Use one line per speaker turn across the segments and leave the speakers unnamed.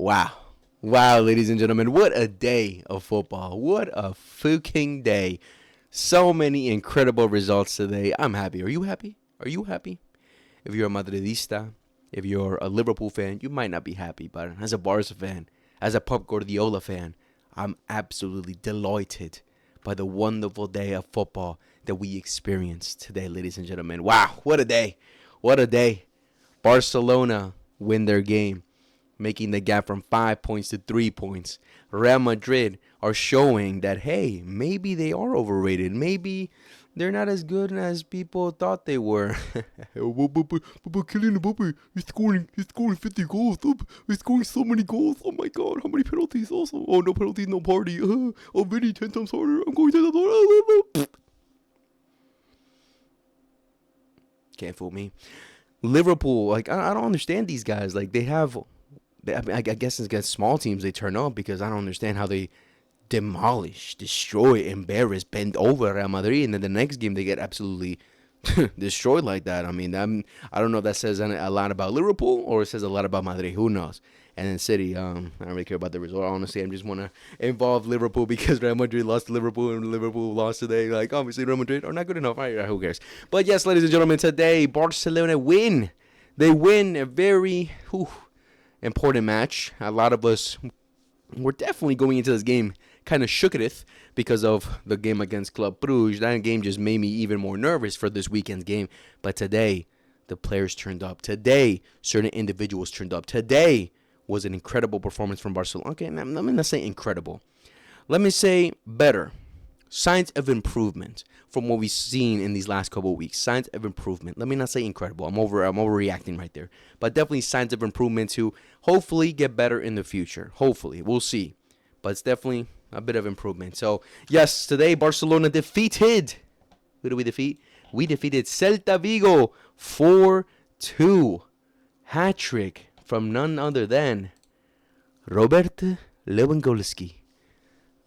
Wow. Wow, ladies and gentlemen, what a day of football. What a fucking day. So many incredible results today. I'm happy. Are you happy? Are you happy? If you're a Madridista, if you're a Liverpool fan, you might not be happy. But as a Barca fan, as a Pep Guardiola fan, I'm absolutely delighted by the wonderful day of football that we experienced today, ladies and gentlemen. Wow, what a day. What a day. Barcelona win their game, making the gap from 5 points to 3 points. Real Madrid are showing that, hey, maybe they are overrated. Maybe they're not as good as people thought they were. But Kylian Mbappe, he's scoring 50 goals. He's scoring so many goals. Oh my God, how many penalties also? Oh, no penalties, no party. Oh, Vinny, 10 times harder. I'm going 10 times harder. Can't fool me. Liverpool, like, I don't understand these guys. Like, I guess it's against small teams they turn up, because I don't understand how they demolish, destroy, embarrass, bend over Real Madrid, and then the next game they get absolutely destroyed like that. I mean, I don't know if that says a lot about Liverpool or it says a lot about Madrid. Who knows? And then City, I don't really care about the result. Honestly, I just want to involve Liverpool because Real Madrid lost to Liverpool and Liverpool lost today. Like, obviously, Real Madrid are not good enough. Right, who cares? But yes, ladies and gentlemen, today, Barcelona win. They win a very important match. A lot of us were definitely going into this game kind of shooketh because of the game against Club Brugge. That game just made me even more nervous for this weekend's game. But today, the players turned up. Today, certain individuals turned up. Today was an incredible performance from Barcelona. Okay, let me not say incredible. Let me say better. Signs of improvement from what we've seen in these last couple of weeks. Signs of improvement. Let me not say incredible. I'm overreacting right there. But definitely signs of improvement to hopefully get better in the future. Hopefully. We'll see. But it's definitely a bit of improvement. So, yes, today Barcelona defeated. Who did we defeat? We defeated Celta Vigo 4-2. Hat-trick from none other than Robert Lewandowski.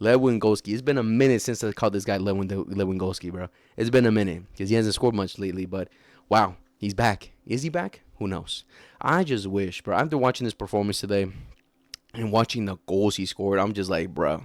Lewandowski. It's been a minute since I called this guy Lewandowski, bro. It's been a minute because he hasn't scored much lately. But, wow, he's back. Is he back? Who knows? I just wish, bro. After watching this performance today and watching the goals he scored, I'm just like, bro,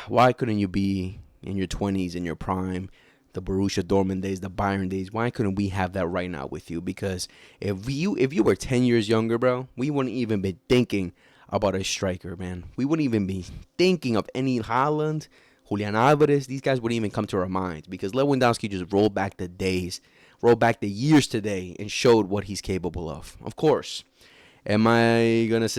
why couldn't you be in your 20s, in your prime, the Borussia Dortmund days, the Bayern days? Why couldn't we have that right now with you? Because if you were 10 years younger, bro, we wouldn't even be thinking about a striker, man. We wouldn't even be thinking of any Haaland, Julian Alvarez. These guys wouldn't even come to our minds because Lewandowski just rolled back the days, rolled back the years today and showed what he's capable of. Of course. Am I gonna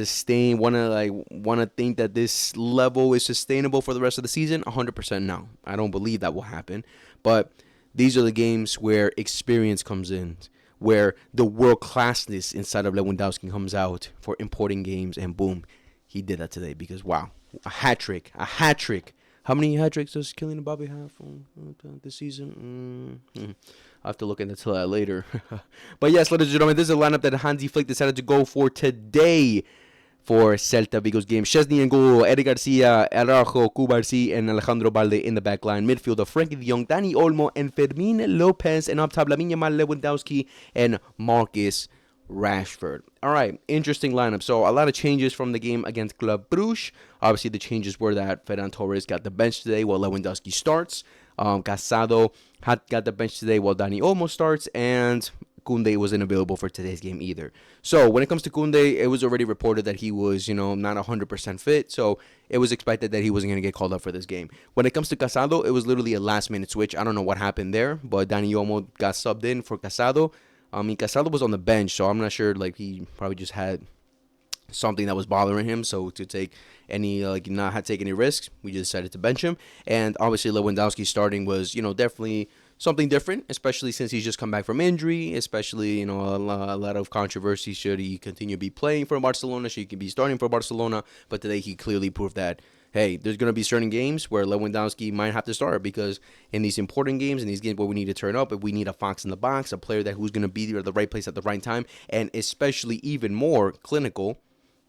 wanna think that this level is sustainable for the rest of the season? 100% no. I don't believe that will happen. But these are the games where experience comes in, where the world classness inside of Lewandowski comes out for important games, and boom, he did that today. Because wow, a hat trick. How many hat tricks does Kylian Mbappe have this season? I'll have to look into that later. But yes, ladies and gentlemen, this is a lineup that Hansi Flick decided to go for today for Celta Vigo's game. Szczesny in goal, Eric Garcia, Araujo, Cubarsí, and Alejandro Balde in the back line. Midfielder, Frenkie de Jong, Dani Olmo, and Fermín López. And up top, Lamine Yamal, Lewandowski, and Marcus Rashford. All right, interesting lineup. So a lot of changes from the game against Club Brugge. Obviously, the changes were that Ferran Torres got the bench today while Lewandowski starts. Casado got the bench today while Dani Olmo starts, and Koundé wasn't available for today's game either. So when it comes to Koundé, it was already reported that he was, not 100% fit. So it was expected that he wasn't going to get called up for this game. When it comes to Casado, it was literally a last-minute switch. I don't know what happened there, but Dani Olmo got subbed in for Casado. Casado was on the bench, so I'm not sure. Like, he probably just had something that was bothering him, so to take any not take any risks, we just decided to bench him. And obviously Lewandowski starting was definitely something different, especially since he's just come back from injury, especially a lot of controversy. Should he continue to be playing for Barcelona? Should he be starting for Barcelona? But today he clearly proved that, hey, there's going to be certain games where Lewandowski might have to start, because in these important games, in these games where we need to turn up, if we need a fox in the box, a player who's going to be there at the right place at the right time, and especially even more clinical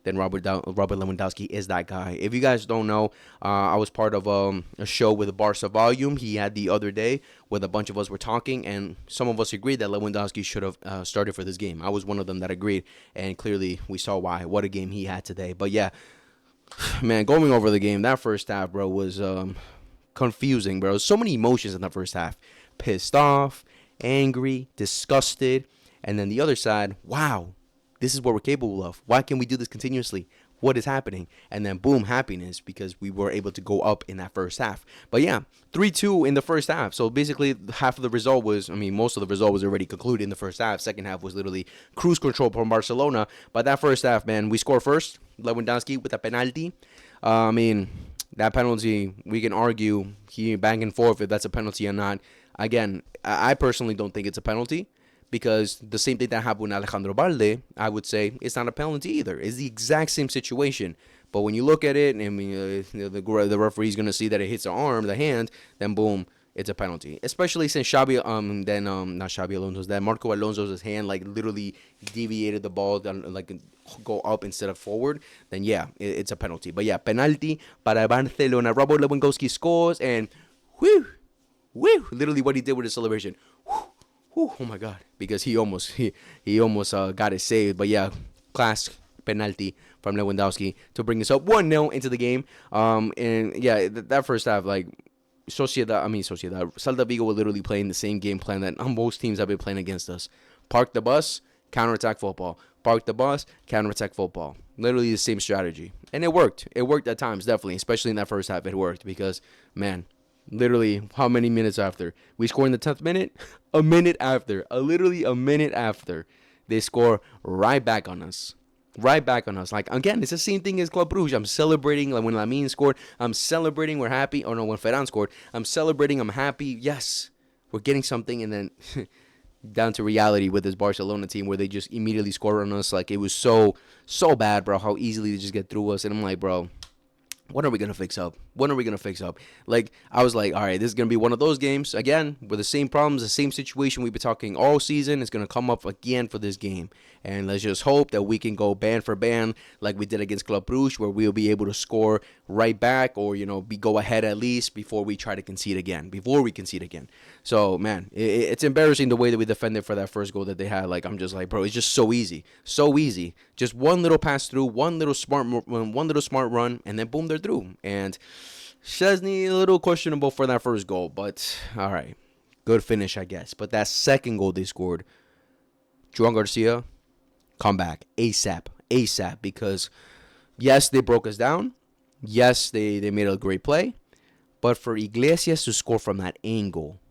then Robert Lewandowski is that guy. If you guys don't know, I was part of a show with Barca Volume he had the other day where a bunch of us were talking, and some of us agreed that Lewandowski should have started for this game. I was one of them that agreed, and clearly we saw why. What a game he had today. But yeah, man, going over the game, that first half, bro, was confusing, bro. So many emotions in the first half. Pissed off, angry, disgusted, and then the other side, wow, this is what we're capable of. Why can't we do this continuously? What is happening? And then boom, happiness, because we were able to go up in that first half. But yeah, 3-2 in the first half. So basically half of the result was, most of the result was already concluded in the first half. Second half was literally cruise control from Barcelona. But that first half, man, we score first. Lewandowski with a penalty. That penalty, we can argue here back and forth if that's a penalty or not. Again, I personally don't think it's a penalty, because the same thing that happened with Alejandro Balde, I would say it's not a penalty either. It's the exact same situation. But when you look at it, the referee's going to see that it hits the arm, the hand, then boom, it's a penalty. Especially since not Xabi Alonso's, that Marco Alonso's hand literally deviated the ball, go up instead of forward, then yeah, it's a penalty. But yeah, penalty para Barcelona. Robert Lewandowski scores, and literally what he did with the celebration. Oh my God, because he almost got it saved. But yeah, class penalty from Lewandowski to bring us up 1-0 into the game. And yeah, that first half, Celta Vigo were literally playing the same game plan that most teams have been playing against us. Park the bus, counterattack football. Park the bus, counterattack football. Literally the same strategy. And it worked. It worked at times, definitely, especially in that first half. It worked because, man, literally how many minutes after? We score in the 10th minute? A minute after. Literally a minute after. They score right back on us. Right back on us. Again, it's the same thing as Club Brugge. I'm celebrating when Lamine scored. I'm celebrating. We're happy. Oh, no, when Ferran scored. I'm celebrating. I'm happy. Yes, we're getting something. And then down to reality with this Barcelona team where they just immediately score on us. It was so bad, bro, how easily they just get through us. And I'm like, bro, when are we going to fix up? When are we going to fix up? I was like, all right, this is going to be one of those games, again, with the same problems, the same situation we've been talking all season. It's going to come up again for this game. And let's just hope that we can go band for band like we did against Club Brugge, where we'll be able to score right back or, go ahead at least before we try to concede again, So, man, it's embarrassing the way that we defended for that first goal that they had. I'm just like, bro, it's just so easy. So easy. Just one little pass through, one little smart run, and then boom, they're through. And Szczesny, a little questionable for that first goal, but all right. Good finish, I guess. But that second goal they scored, João Garcia, come back ASAP, because yes, they broke us down. Yes, they made a great play. But for Iglesias to score from that angle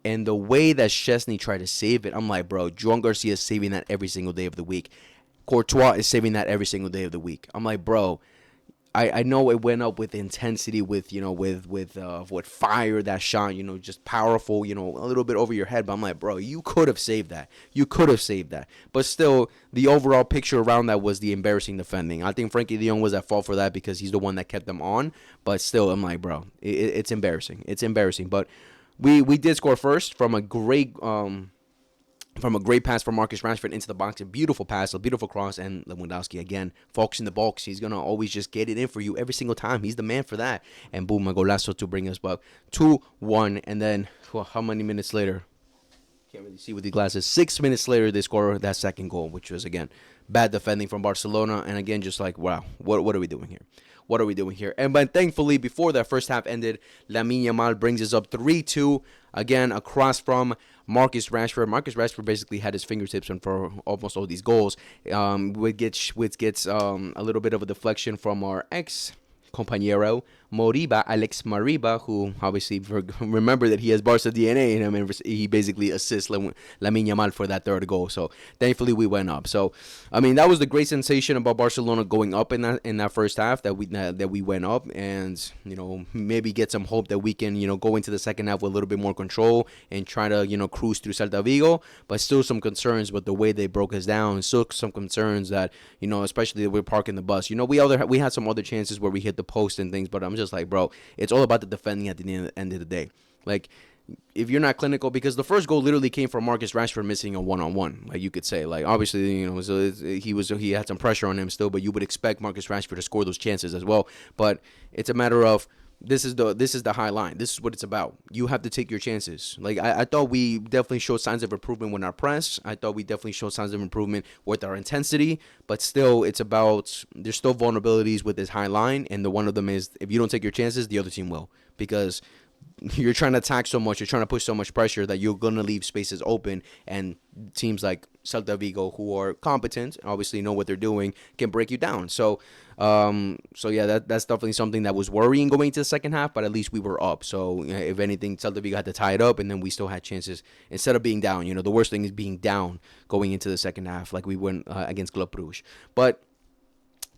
and the way that Szczesny tried to save it, I'm like, bro, João Garcia is saving that every single day of the week. Courtois is saving that every single day of the week. I'm like, bro, I know it went up with intensity, with fire, that shot, just powerful, a little bit over your head. But I'm like, bro, you could have saved that. But still, the overall picture around that was the embarrassing defending. I think Frenkie de Jong was at fault for that because he's the one that kept them on. But still, I'm like, bro, it's embarrassing. It's embarrassing. But we did score first from a great pass from Marcus Rashford into the box. A beautiful pass, a beautiful cross, and Lewandowski again focusing the box. He's going to always just get it in for you every single time. He's the man for that. And boom, a golazo to bring us back 2-1. And then, how many minutes later? Can't really see with the glasses. 6 minutes later, they score that second goal, which was, again, bad defending from Barcelona. And again, just like, wow, what are we doing here? And but thankfully, before that first half ended, Lamine Yamal brings us up 3-2. Again, across from Marcus Rashford. Marcus Rashford basically had his fingertips on for almost all these goals. Which gets a little bit of a deflection from our compañero Alex Moriba, who obviously remember that he has Barca DNA in him, and he basically assists Lamine Yamal for that third goal. So thankfully we went up. So that was the great sensation about Barcelona going up in that first half, that we went up, and maybe get some hope that we can go into the second half with a little bit more control and try to cruise through Celta Vigo. But still some concerns with the way they broke us down. Still some concerns that especially that we're parking the bus. We had some other chances where we hit the post and things, but I'm just like, bro, it's all about the defending at the end of the day. if you're not clinical, because the first goal literally came from Marcus Rashford missing a one-on-one, like you could say. Like obviously, so he had some pressure on him still, but you would expect Marcus Rashford to score those chances as well. But it's a matter of this is the high line. This is what it's about. You have to take your chances. Like I thought we definitely showed signs of improvement with our press. I thought we definitely showed signs of improvement with our intensity. But still, it's about there's still vulnerabilities with this high line, and the one of them is if you don't take your chances, the other team will, because you're trying to attack so much, you're trying to push so much pressure that you're going to leave spaces open, and teams like Celta Vigo, who are competent, obviously know what they're doing, can break you down. So yeah, that's definitely something that was worrying going into the second half, but at least we were up. So if anything, Celta Vigo had to tie it up, and then we still had chances instead of being down. The worst thing is being down going into the second half, like we went against Club Brugge. But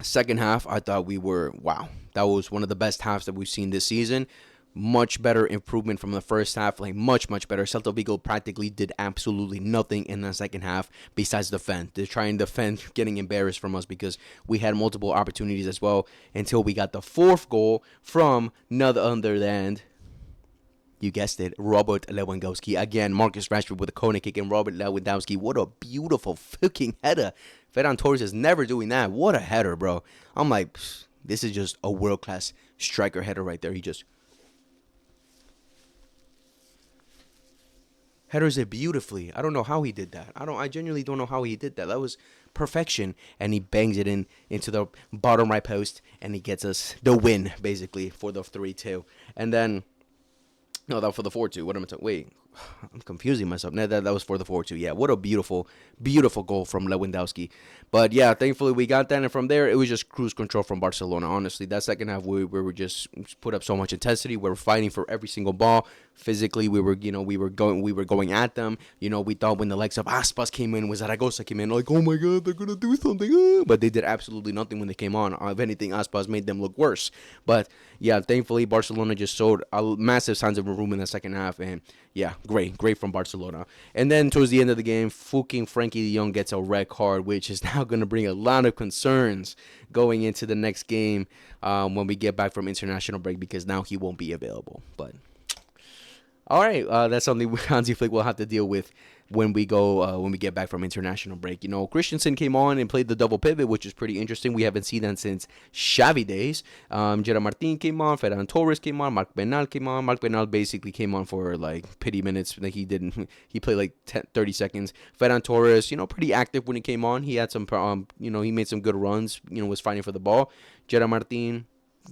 second half, I thought we were, wow, that was one of the best halves that we've seen this season. Much better improvement from the first half, like much better. Celta Vigo practically did absolutely nothing in the second half besides defend. They're trying to defend, getting embarrassed from us because we had multiple opportunities as well until we got the fourth goal from none other than, you guessed it, Robert Lewandowski. Again, Marcus Rashford with a corner kick and Robert Lewandowski. What a beautiful fucking header. Ferran Torres is never doing that. What a header, bro. I'm like, this is just a world-class striker header right there. He just headers it beautifully. I don't know how he did that. I genuinely don't know how he did that. That was perfection. And he bangs it into the bottom right post, and he gets us the win, basically, for the 3-2. And then, no, that was for the 4-2. What am I talking? Wait, I'm confusing myself. No, that was for the 4-2. Yeah, what a beautiful goal from Lewandowski. But yeah, thankfully we got that, and from there it was just cruise control from Barcelona. Honestly, that second half we were just put up so much intensity. We were fighting for every single ball. Physically, we were going at them. We thought when the likes of Aspas came in, when Zaragoza came in, like, oh my god, they're gonna do something. But they did absolutely nothing when they came on. If anything, Aspas made them look worse. But yeah, thankfully Barcelona just showed massive signs of improvement in the second half, and yeah, great from Barcelona. And then towards the end of the game, fucking Frenkie de Jong gets a red card, which is now going to bring a lot of concerns going into the next game when we get back from international break, because now he won't be available. But all right, that's something Hansi Flick will have to deal with when we get back from international break. Christensen came on and played the double pivot, which is pretty interesting. We haven't seen that since Xavi days. Gerard Martin came on, Ferran Torres came on, Marc Bernal came on. Marc Bernal basically came on for like pity minutes. Like he played like 30 seconds. Ferran Torres, pretty active when he came on. He had some, he made some good runs. Was fighting for the ball. Gerard Martin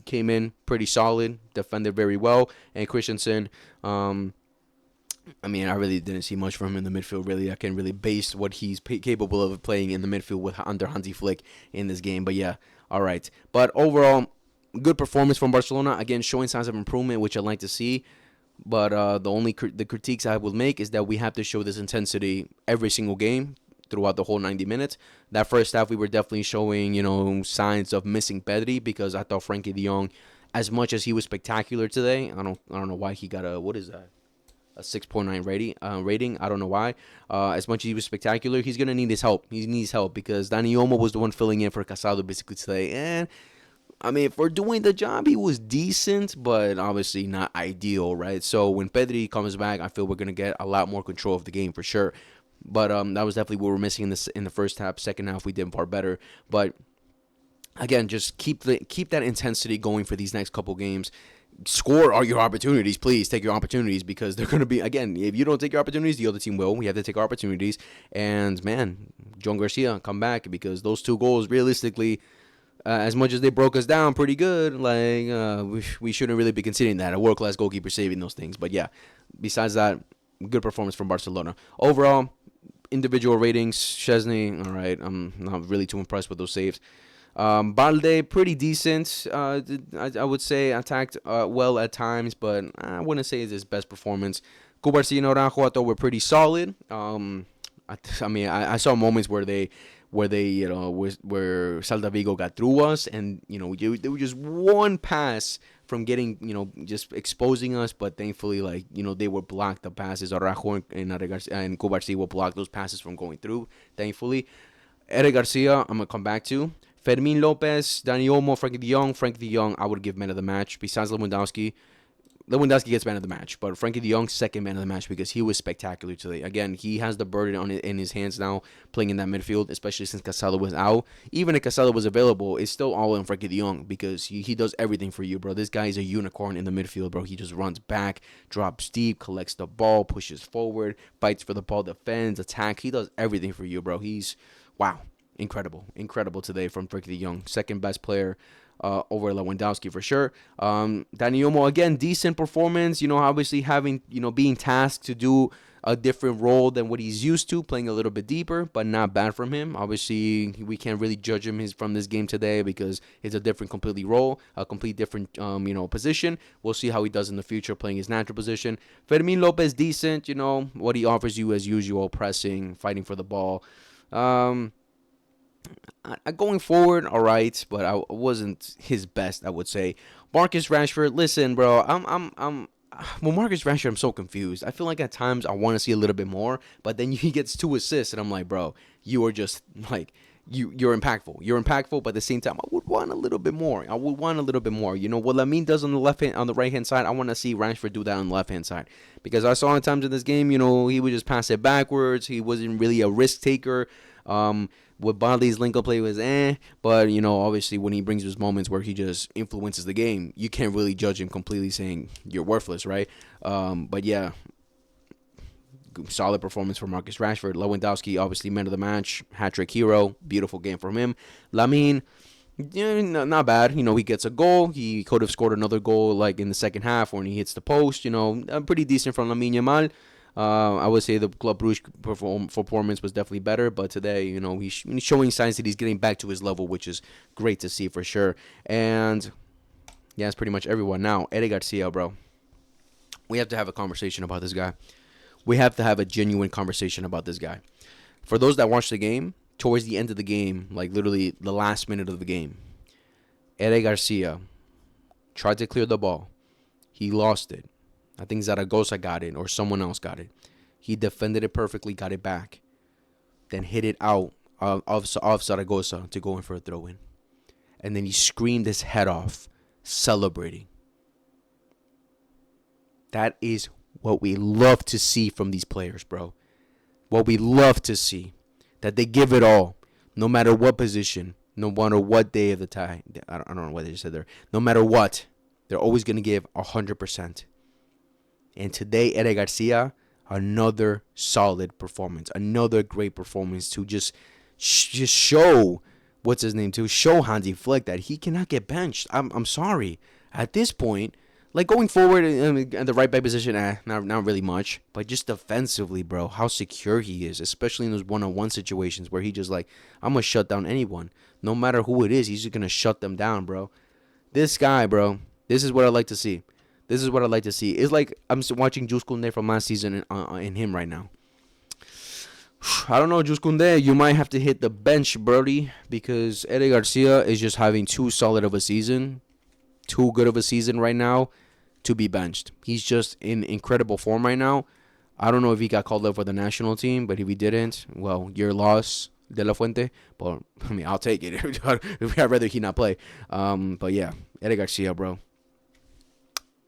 came in pretty solid, defended very well, and Christensen, I really didn't see much from him in the midfield. Really, I can really base what he's capable of playing in the midfield under Hansi Flick in this game. But yeah, all right. But overall, good performance from Barcelona. Again, showing signs of improvement, which I like to see. But the critiques I will make is that we have to show this intensity every single game throughout the whole 90 minutes. That first half, we were definitely showing, signs of missing Pedri, because I thought Frenkie de Jong, as much as he was spectacular today, I don't know why he got what is that? A 6.9 rating. I don't know why. As much as he was spectacular, he's gonna need his help. He needs help because Dani Olmo was the one filling in for Casado basically today. And for doing the job, he was decent, but obviously not ideal, right? So when Pedri comes back, I feel we're gonna get a lot more control of the game for sure. But that was definitely what we were missing in the first half. Second half, we did far better. But again, just keep that intensity going for these next couple games. Score all your opportunities, please. Take your opportunities, because they're going to be, again, if you don't take your opportunities, the other team will. We have to take our opportunities. And, man, John Garcia, come back, because those 2 goals, realistically, as much as they broke us down pretty good, we shouldn't really be considering that. A world-class goalkeeper saving those things. But, yeah, besides that, good performance from Barcelona. Overall, individual ratings, Szczesny, all right. I'm not really too impressed with those saves. Balde, pretty decent. I would say attacked well at times, but I wouldn't say it's his best performance. Cubarsí and Araujo, I thought were pretty solid. I saw moments where where Celta Vigo got through us, and they were just one pass from getting, just exposing us, but thankfully, they were blocked. The passes, Araujo and Cubarsí will block those passes from going through, thankfully. Eric Garcia, I'm gonna come back to. Fermín López, Dani Olmo, Frenkie de Jong, I would give man of the match. Besides Lewandowski, Lewandowski gets man of the match, but Frankie de Jong second man of the match because he was spectacular today. Again, he has the burden in his hands now, playing in that midfield, especially since Casado was out. Even if Casado was available, it's still all in Frankie de Jong because he does everything for you, bro. This guy is a unicorn in the midfield, bro. He just runs back, drops deep, collects the ball, pushes forward, fights for the ball, defends, attack. He does everything for you, bro. He's, wow, incredible today from Frankie de Jong. Second best player over Lewandowski for sure. Dani Olmo, again, decent performance. Obviously having, being tasked to do a different role than what he's used to, playing a little bit deeper, but not bad from him. Obviously, we can't really judge him from this game today because it's a completely role, a complete different, position. We'll see how he does in the future playing his natural position. Fermin Lopez, decent, what he offers you as usual, pressing, fighting for the ball. Going forward, all right, but I wasn't his best, I would say. Marcus Rashford, listen, bro, well, Marcus Rashford, I'm so confused. I feel like at times I want to see a little bit more, but then he gets 2 assists, and I'm like, bro, you are just like you're impactful. You're impactful, but at the same time, I would want a little bit more. What Lamine does on the right hand side, I want to see Rashford do that on the left hand side because I saw at times in this game, he would just pass it backwards. He wasn't really a risk taker. With Bodley's link-up play was but, obviously when he brings those moments where he just influences the game, you can't really judge him completely saying you're worthless, right? But, yeah, solid performance for Marcus Rashford. Lewandowski, obviously man of the match, hat-trick hero, beautiful game from him. Lamine, not bad. He gets a goal. He could have scored another goal like in the second half when he hits the post. Pretty decent from Lamine Yamal. I would say the Club Brugge performance was definitely better, but today, he's showing signs that he's getting back to his level, which is great to see for sure. And yeah, that's pretty much everyone. Now, Eric Garcia, bro. We have to have a conversation about this guy. We have to have a genuine conversation about this guy. For those that watched the game, towards the end of the game, like literally the last minute of the game, Eric Garcia tried to clear the ball. He lost it. I think Zaragoza got it or someone else got it. He defended it perfectly, got it back, then hit it out of Zaragoza to go in for a throw-in. And then he screamed his head off, celebrating. That is what we love to see from these players, bro. What we love to see. That they give it all, no matter what position, no matter what day of the time. I don't know what they just said there. No matter what, they're always going to give 100%. And today, Eric Garcia, another solid performance. Another great performance to just show, show Hansi Flick that he cannot get benched. I'm sorry. At this point, like going forward in the right back position, not really much. But just defensively, bro, how secure he is, especially in those one-on-one situations where he just like, I'm going to shut down anyone. No matter who it is, he's just going to shut them down, bro. This guy, bro, this is what I like to see. This is what I like to see. It's like I'm watching Jules Koundé from last season in him right now. I don't know, Jules Koundé. You might have to hit the bench, Brody, because Eric Garcia is just having too solid of a season, too good of a season right now to be benched. He's just in incredible form right now. I don't know if he got called up for the national team, but if he didn't, well, your loss, De La Fuente. But, I mean, I'll take it. I'd rather he not play. But, yeah, Eric Garcia, bro.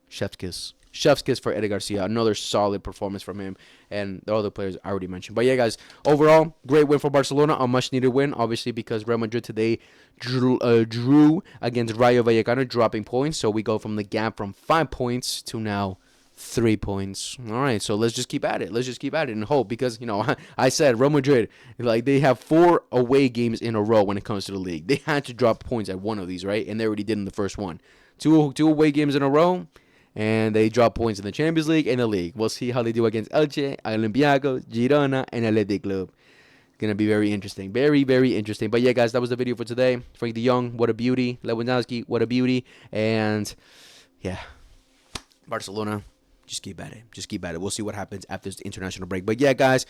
Chef's kiss. Chef's kiss for Eric Garcia. Another solid performance from him and the other players I already mentioned. But yeah, guys, overall, great win for Barcelona. A much-needed win, obviously, because Real Madrid today drew against Rayo Vallecano, dropping points. So we go from the gap from 5 points to now 3 points. All right, so let's just keep at it. Let's just keep at it and hope because, I said Real Madrid, like they have 4 away games in a row when it comes to the league. They had to drop points at one of these, right? And they already did in the first one. Two away games in a row. And they drop points in the Champions League and the league. We'll see how they do against Elche, Olympiacos, Girona, and Athletic Club. Going to be very interesting. Very, very interesting. But yeah, guys, that was the video for today. Frankie de Jong, what a beauty. Lewandowski, what a beauty. And yeah, Barcelona, just keep at it. Just keep at it. We'll see what happens after this international break. But yeah, guys,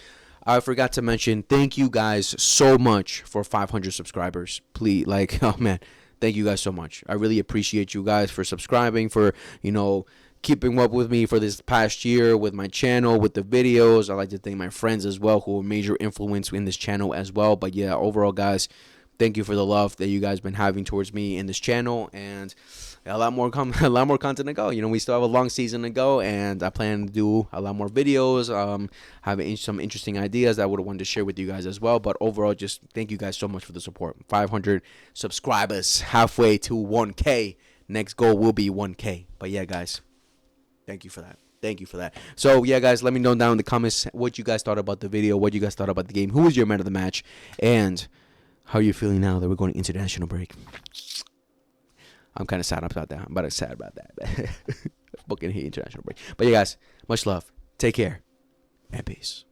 I forgot to mention, thank you guys so much for 500 subscribers. Please, oh man. Thank you guys so much. I really appreciate you guys for subscribing, for, keeping up with me for this past year with my channel, with the videos. I'd like to thank my friends as well who were major influence in this channel as well. But yeah, overall, guys, Thank you for the love that you guys been having towards me in this channel, and a lot more a lot more content to go. You know, we still have a long season to go, and I plan to do a lot more videos. Have some interesting ideas that I would have wanted to share with you guys as well. But overall, just thank you guys so much for the support. 500 subscribers, halfway to 1K. Next goal will be 1K. But yeah, guys, thank you for that. Thank you for that. So yeah, guys, let me know down in the comments what you guys thought about the video, what you guys thought about the game, who was your man of the match, and how are you feeling now that we're going to international break? I'm kind of sad about that. I'm sad about that. Booking here international break. But yeah, guys, much love. Take care and peace.